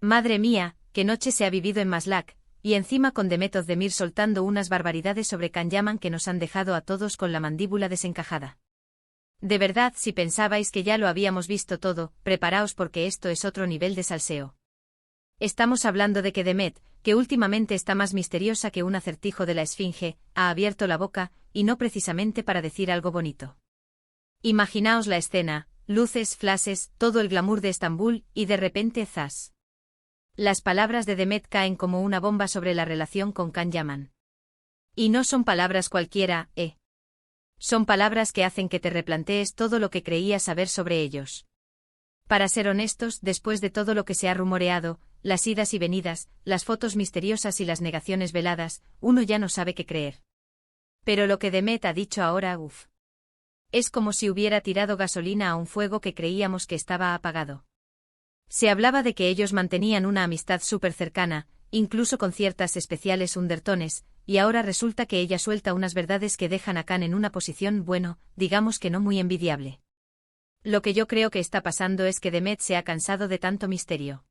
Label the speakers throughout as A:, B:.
A: Madre mía, qué noche se ha vivido en Maslak, y encima con Demet Özdemir soltando unas barbaridades sobre Can Yaman que nos han dejado a todos con la mandíbula desencajada. De verdad, si pensabais que ya lo habíamos visto todo, preparaos porque esto es otro nivel de salseo. Estamos hablando de que Demet, que últimamente está más misteriosa que un acertijo de la Esfinge, ha abierto la boca, y no precisamente para decir algo bonito. Imaginaos la escena, luces, flashes, todo el glamour de Estambul, y de repente ¡zas! Las palabras de Demet caen como una bomba sobre la relación con Can Yaman. Y no son palabras cualquiera, Son palabras que hacen que te replantees todo lo que creías saber sobre ellos. Para ser honestos, después de todo lo que se ha rumoreado, las idas y venidas, las fotos misteriosas y las negaciones veladas, uno ya no sabe qué creer. Pero lo que Demet ha dicho ahora, es como si hubiera tirado gasolina a un fuego que creíamos que estaba apagado. Se hablaba de que ellos mantenían una amistad súper cercana, incluso con ciertas especiales undertones, y ahora resulta que ella suelta unas verdades que dejan a Can en una posición, bueno, digamos que no muy envidiable. Lo que yo creo que está pasando es que Demet se ha cansado de tanto misterio.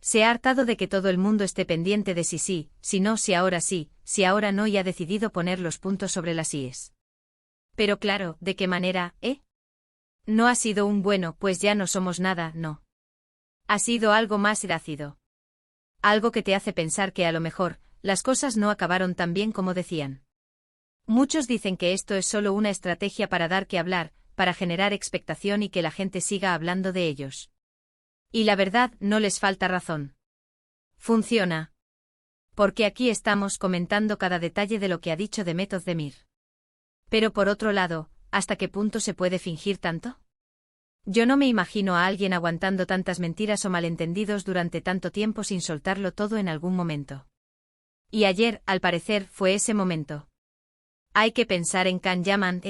A: Se ha hartado de que todo el mundo esté pendiente de si sí, si no, si ahora no, y ha decidido poner los puntos sobre las íes. Pero claro, ¿de qué manera, No ha sido un bueno, pues ya no somos nada, no. Ha sido algo más ácido. Algo que te hace pensar que a lo mejor, las cosas no acabaron tan bien como decían. Muchos dicen que esto es solo una estrategia para dar que hablar, para generar expectación y que la gente siga hablando de ellos. Y la verdad, no les falta razón. Funciona. Porque aquí estamos comentando cada detalle de lo que ha dicho Demet Özdemir. Pero por otro lado, ¿hasta qué punto se puede fingir tanto? Yo no me imagino a alguien aguantando tantas mentiras o malentendidos durante tanto tiempo sin soltarlo todo en algún momento. Y ayer, al parecer, fue ese momento. Hay que pensar en Can Yaman,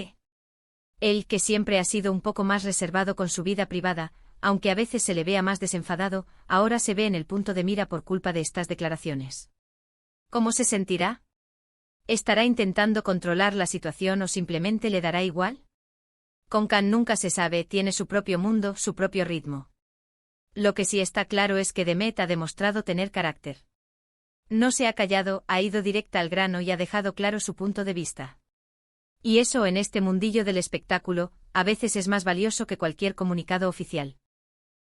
A: Él, que siempre ha sido un poco más reservado con su vida privada, aunque a veces se le vea más desenfadado, ahora se ve en el punto de mira por culpa de estas declaraciones. ¿Cómo se sentirá? ¿Estará intentando controlar la situación o simplemente le dará igual? Con Can nunca se sabe, tiene su propio mundo, su propio ritmo. Lo que sí está claro es que Demet ha demostrado tener carácter. No se ha callado, ha ido directa al grano y ha dejado claro su punto de vista. Y eso en este mundillo del espectáculo, a veces es más valioso que cualquier comunicado oficial.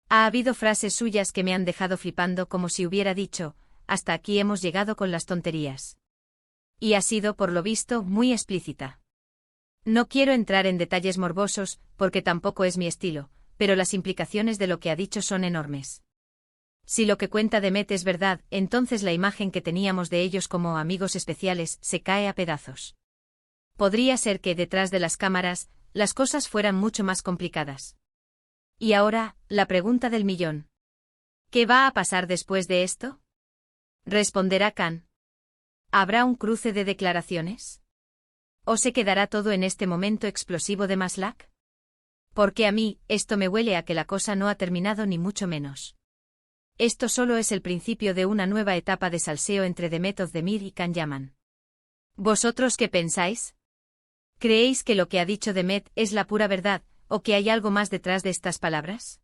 A: Ha habido frases suyas que me han dejado flipando como si hubiera dicho, hasta aquí hemos llegado con las tonterías. Y ha sido, por lo visto, muy explícita. No quiero entrar en detalles morbosos, porque tampoco es mi estilo, pero las implicaciones de lo que ha dicho son enormes. Si lo que cuenta Demet es verdad, entonces la imagen que teníamos de ellos como amigos especiales se cae a pedazos. Podría ser que, detrás de las cámaras, las cosas fueran mucho más complicadas. Y ahora, la pregunta del millón. ¿Qué va a pasar después de esto? Responderá Can. ¿Habrá un cruce de declaraciones? ¿O se quedará todo en este momento explosivo de Maslak? Porque a mí, esto me huele a que la cosa no ha terminado ni mucho menos. Esto solo es el principio de una nueva etapa de salseo entre Demet Özdemir y Can Yaman. ¿Vosotros qué pensáis? ¿Creéis que lo que ha dicho Demet es la pura verdad, o que hay algo más detrás de estas palabras?